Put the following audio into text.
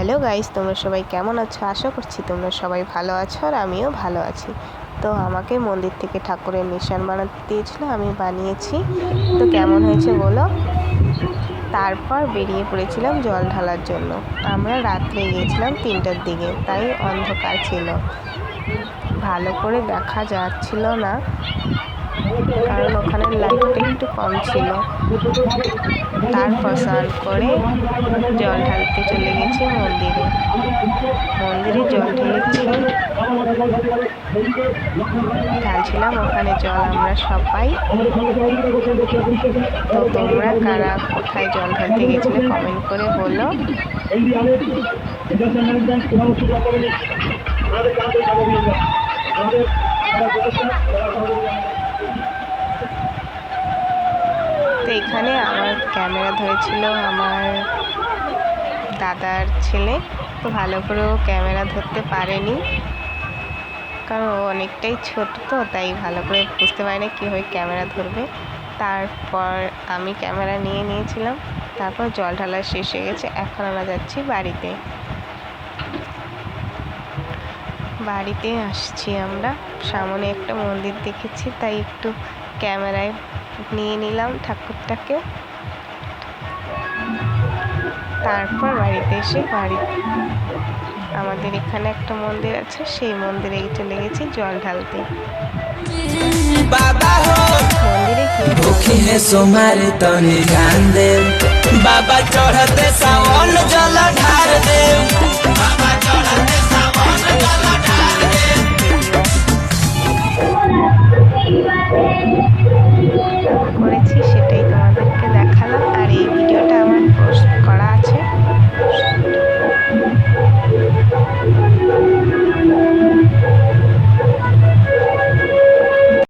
Hello guys, তোমরা সবাই কেমন আছো? আশা করছি তোমরা সবাই ভালো আছো আর আমিও ভালো আছি। তো আমাকে মন্দির থেকে ঠাকুরের নিশান বানাতে দিয়েছিল, আমি বানিয়েছি। তো কেমন হয়েছে বলো। তারপর বেরিয়ে পড়েছিলাম জল ঢালার জন্য। আমরা রাত্রে গিয়েছিলাম 3টার দিকে, তাই অন্ধকার ছিল, ভালো করে দেখা যাচ্ছিল না, কারণ ওখানে লাইটটা একটু কম ছিল। তারপর স্নান করে জল ঢালতে চলে গেছি মন্দিরে। জল ঢালছিলাম ওখানে জল আমরা সবাই। তো তোমরা কারা কোথায় জল ঢালতে গেছিলে কমেন্ট করে বলো। তো এখানে আমার ক্যামেরা ধরেছিল আমার দাদার ছেলে। তো ভালো করে ও ক্যামেরা ধরতে পারেনি, কারণ ও অনেকটাই ছোট, তো তাই ভালো করে বুঝতে পারি না কীভাবে ক্যামেরা ধরবে। তারপর আমি ক্যামেরা নিয়ে নিয়েছিলাম। তারপর জল ঢালা শেষ হয়ে গেছে, এখন আমরা যাচ্ছি বাড়িতে আসছি আমরা। সামনে একটা মন্দির দেখেছি, তাই একটু ক্যামেরায় নিয়ে নিলাম ঠাকুরটাকে। তারপর বাড়িতে এসে আমাদের এখানে একটা মন্দির আছে, সেই মন্দিরে চলে গেছি জল ঢালতে। মন্দিরে सोमारे तनी ध्यान दे बाबा चढ़ते सावन जल